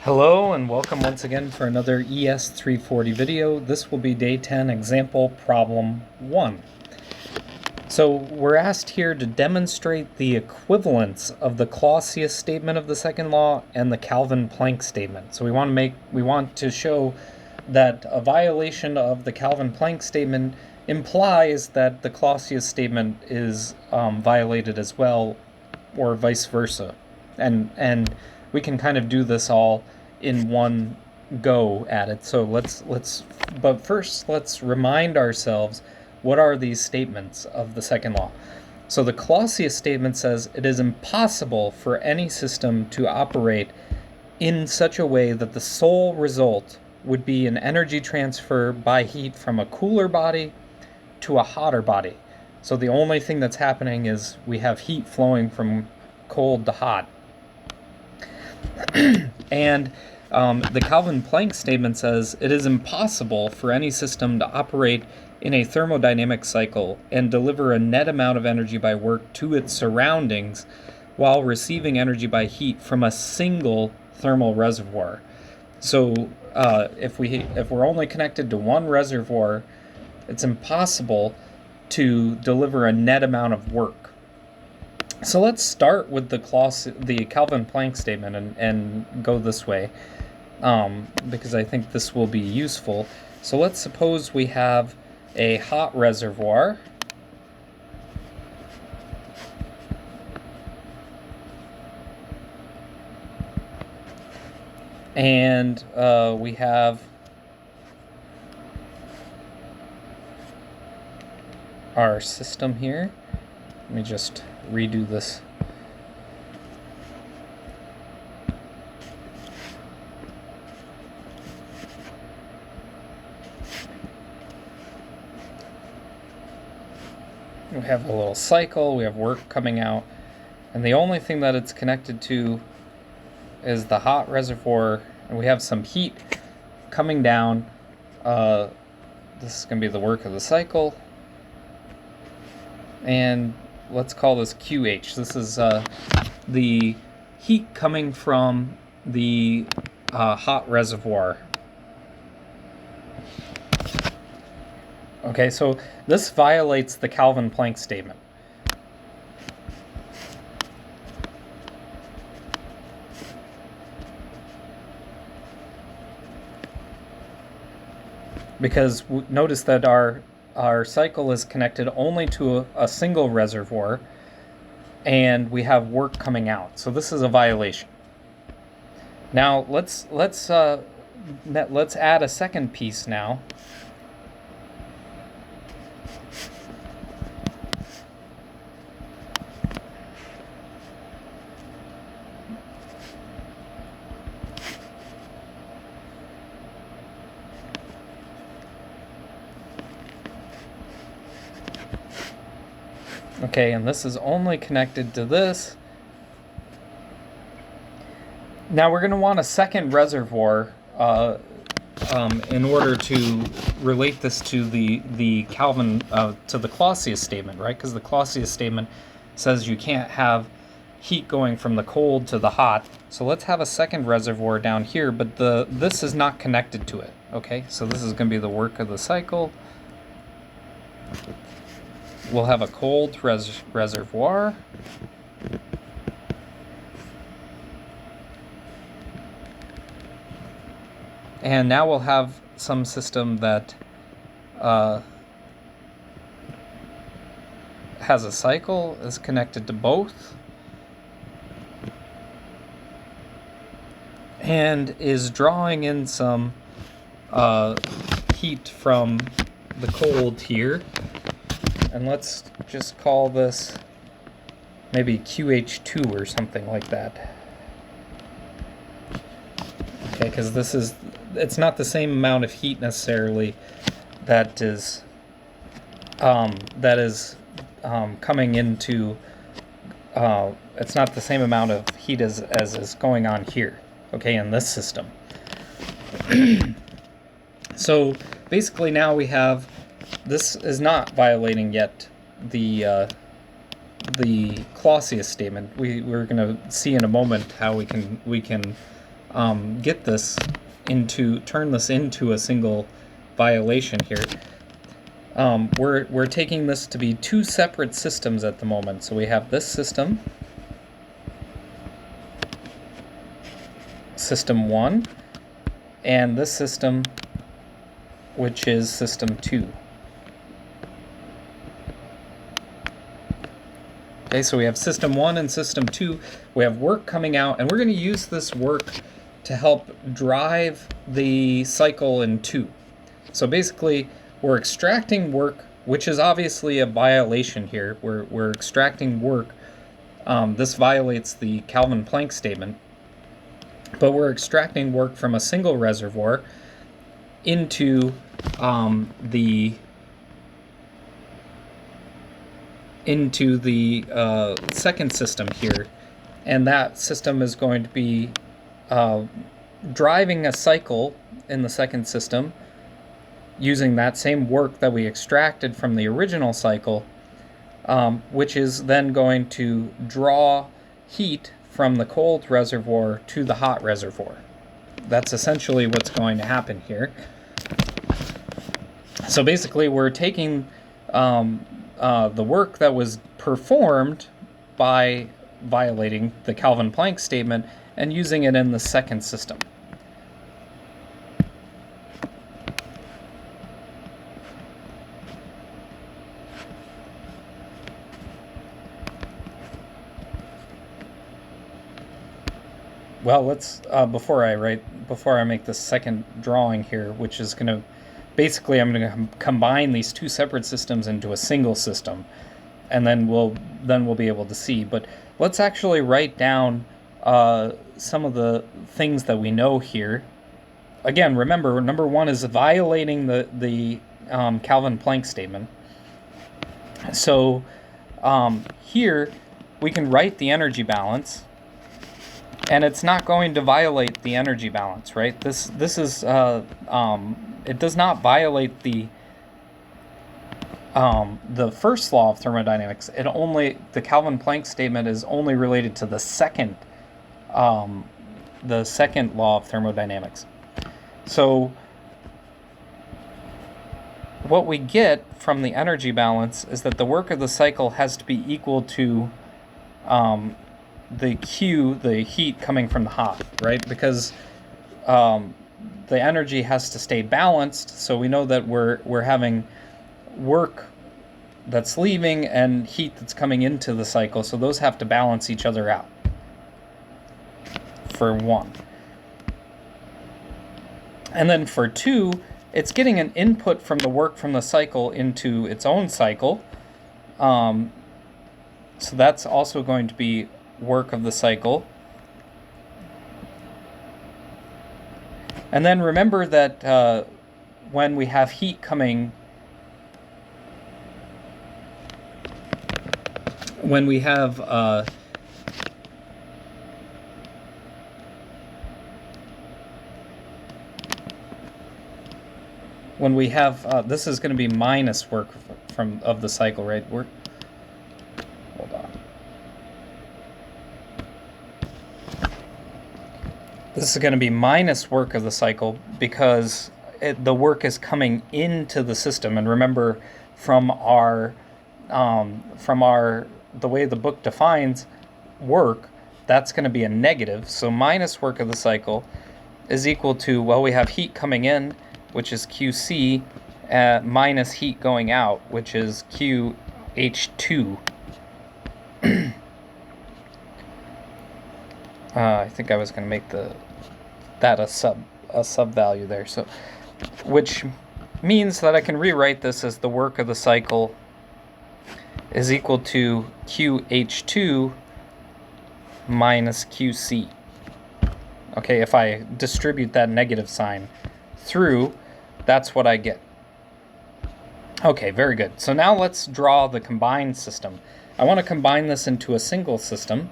Hello and welcome once again for another ES340 video. This will be Day 10 Example Problem 1. So we're asked here to demonstrate the equivalence of the Clausius statement of the second law and the Kelvin-Planck statement. So we want to show that a violation of the Kelvin-Planck statement implies that the Clausius statement is violated as well, or vice versa. And we can kind of do this all in one go at it. So but first let's remind ourselves, what are these statements of the second law? So the Clausius statement says it is impossible for any system to operate in such a way that the sole result would be an energy transfer by heat from a cooler body to a hotter body. So the only thing that's happening is we have heat flowing from cold to hot. And the Kelvin-Planck statement says it is impossible for any system to operate in a thermodynamic cycle and deliver a net amount of energy by work to its surroundings while receiving energy by heat from a single thermal reservoir. So if we're only connected to one reservoir, it's impossible to deliver a net amount of work. So let's start with the Kelvin-Planck statement and go this way, because I think this will be useful. So let's suppose we have a hot reservoir, and we have our system here. Let me just redo this. We have a little cycle, we have work coming out, and the only thing that it's connected to is the hot reservoir, and we have some heat coming down. This is going to be the work of the cycle, and let's call this QH. This is the heat coming from the hot reservoir. Okay, so this violates the Kelvin-Planck statement. Because notice that our cycle is connected only to a single reservoir, and we have work coming out. So this is a violation. Now let's add a second piece now. Okay, and this is only connected to this. Now we're going to want a second reservoir in order to relate this to the Clausius statement, right? Because the Clausius statement says you can't have heat going from the cold to the hot. So let's have a second reservoir down here, but this is not connected to it. Okay, so this is going to be the work of the cycle. We'll have a cold reservoir. And now we'll have some system that has a cycle, is connected to both, and is drawing in some heat from the cold here. And let's just call this maybe QH2 or something like that. Okay, because it's not the same amount of heat necessarily that is coming into, it's not the same amount of heat as is going on here, okay, in this system. So basically now we have, this is not violating yet the Clausius statement. We're going to see in a moment how we can get this turn this into a single violation here. We're taking this to be two separate systems at the moment. So we have this system, system 1, and this system, which is system 2. Okay, so we have system 1 and system 2. We have work coming out, and we're going to use this work to help drive the cycle in 2. So basically, we're extracting work, which is obviously a violation here. We're extracting work. This violates the Kelvin-Planck statement. But we're extracting work from a single reservoir into the second system here, and that system is going to be driving a cycle in the second system using that same work that we extracted from the original cycle, which is then going to draw heat from the cold reservoir to the hot reservoir. That's essentially what's going to happen here. So basically we're taking the work that was performed by violating the Kelvin-Planck statement and using it in the second system. Well, let's before I make the second drawing here, which is going to basically, I'm going to combine these two separate systems into a single system, and then we'll be able to see. But let's actually write down some of the things that we know here. Again, remember, number 1 is violating the Kelvin-Planck statement. So here we can write the energy balance, and it's not going to violate the energy balance, right? This is it does not violate the first law of thermodynamics. The Kelvin-Planck statement is only related to the second law of thermodynamics. So what we get from the energy balance is that the work of the cycle has to be equal to the Q, the heat coming from the hot, right? Because the energy has to stay balanced, so we know that we're having work that's leaving and heat that's coming into the cycle, so those have to balance each other out for 1. And then for 2, it's getting an input from the work from the cycle into its own cycle, so that's also going to be work of the cycle. And then remember that when we have heat coming, when we have this is going to be minus work of the cycle, right? Hold on. This is going to be minus work of the cycle because the work is coming into the system. And remember, from the way the book defines work, that's going to be a negative. So minus work of the cycle is equal to, well, we have heat coming in, which is QC, minus heat going out, which is QH2. I think I was going to make that a sub value there. So, which means that I can rewrite this as the work of the cycle is equal to QH2 minus QC. Okay, if I distribute that negative sign through, that's what I get. Okay, very good. So now let's draw the combined system. I want to combine this into a single system.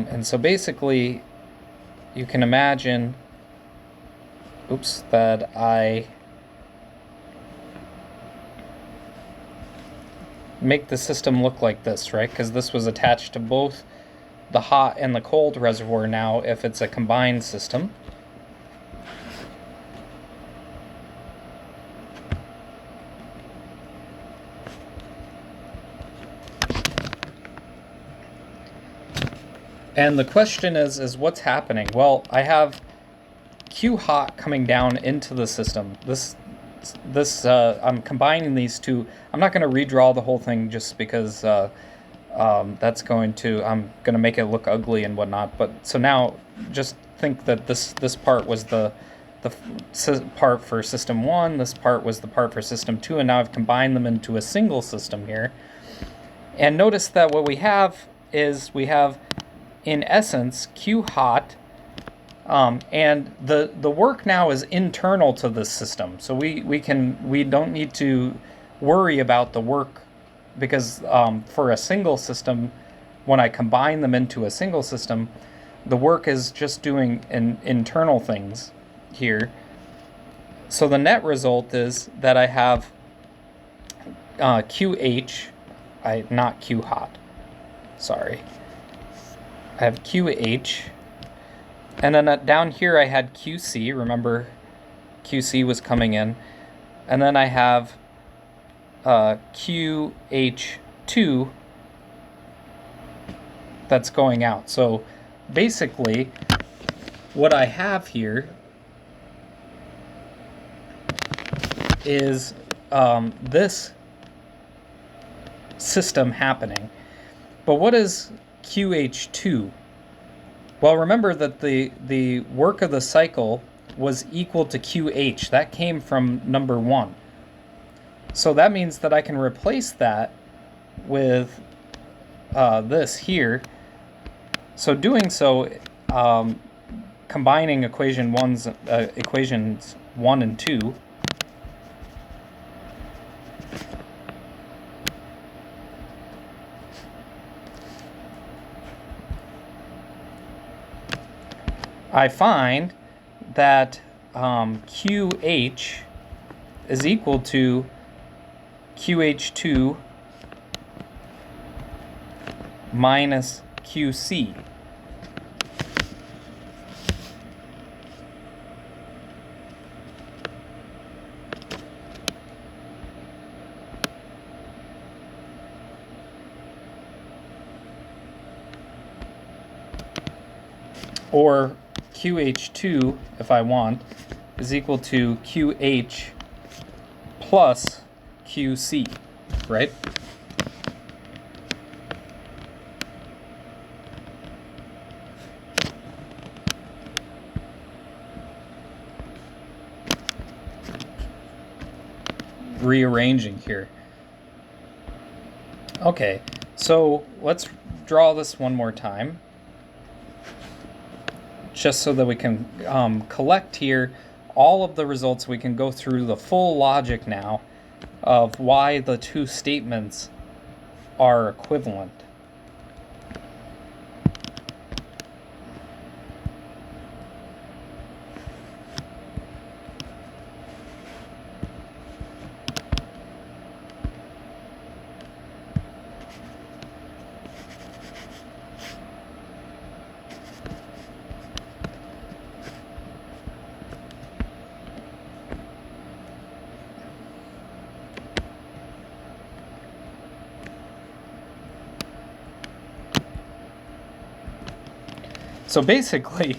And so basically, you can imagine that I make the system look like this, right? Because this was attached to both the hot and the cold reservoir now if it's a combined system. And the question is what's happening? Well, I have Q hot coming down into the system. I'm combining these two. I'm not going to redraw the whole thing just because I'm going to make it look ugly and whatnot. But so now just think that this part was the part for system 1, this part was the part for system 2, and now I've combined them into a single system here. And notice that what we have is in essence Q hot, and the work now is internal to this system, so we don't need to worry about the work, because for a single system, when I combine them into a single system, the work is just doing internal things here. So the net result is that I have QH, not Q hot, sorry. I have QH, and then down here I had QC, remember QC was coming in, and then I have QH2 that's going out. So basically what I have here is this system happening. But what is QH2? Well, remember that the work of the cycle was equal to QH. That came from number 1. So that means that I can replace that with this here. So doing so, combining equations 1 and 2, I find that QH is equal to QH2 minus QC. Or QH2, if I want, is equal to QH plus QC, right? Rearranging here. Okay, so let's draw this one more time, just so that we can collect here all of the results. We can go through the full logic now of why the two statements are equivalent. So basically,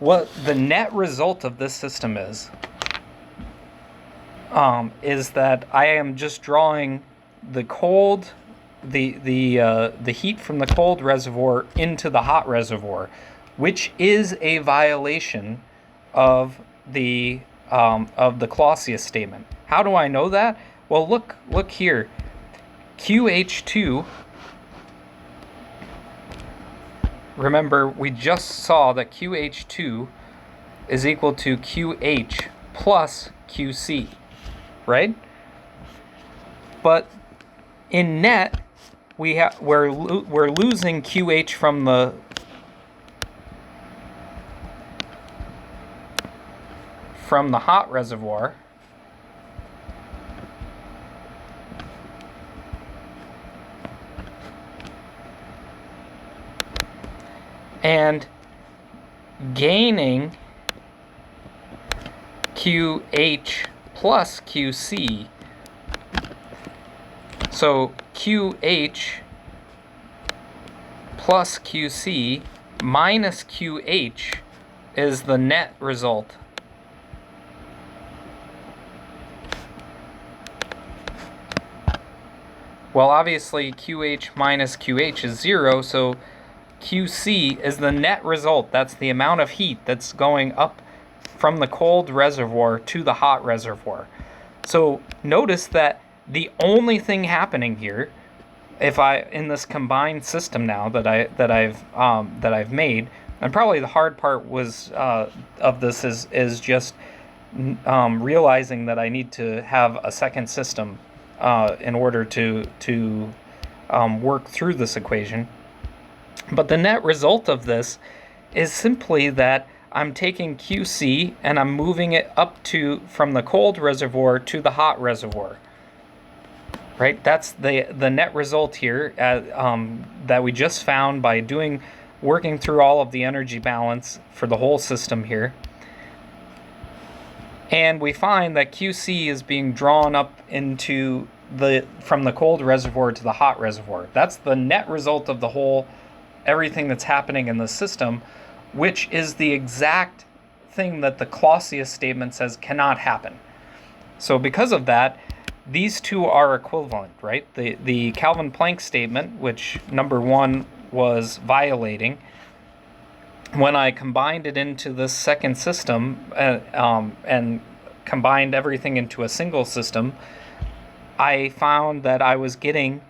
what the net result of this system is that I am just drawing the heat from the cold reservoir into the hot reservoir, which is a violation of the Clausius statement. How do I know that? Well, look here. QH2. Remember, we just saw that QH2 is equal to QH plus QC, right? But in net, we're losing QH from from the hot reservoir and gaining QH plus QC. So QH plus QC minus QH is the net result. Well, obviously QH minus QH is 0, so QC is the net result. That's the amount of heat that's going up from the cold reservoir to the hot reservoir. So notice that the only thing happening here, in this combined system now that I've made, and probably the hard part was of this is just realizing that I need to have a second system in order to work through this equation. But the net result of this is simply that I'm taking QC and I'm moving it up from the cold reservoir to the hot reservoir. Right? That's the net result here that we just found by working through all of the energy balance for the whole system here. And we find that QC is being drawn up from the cold reservoir to the hot reservoir. That's the net result of everything that's happening in the system, which is the exact thing that the Clausius statement says cannot happen. So because of that, these two are equivalent, right? The Kelvin-Planck statement, which number 1 was violating, when I combined it into this second system and combined everything into a single system, I found that I was getting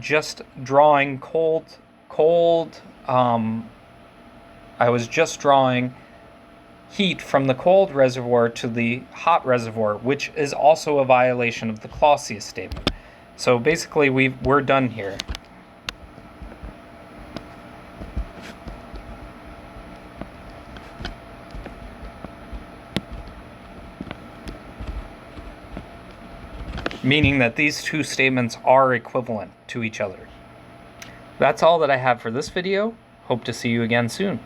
just drawing I was just drawing heat from the cold reservoir to the hot reservoir, which is also a violation of the Clausius statement. So basically we're done here. Meaning that these two statements are equivalent to each other. That's all that I have for this video. Hope to see you again soon.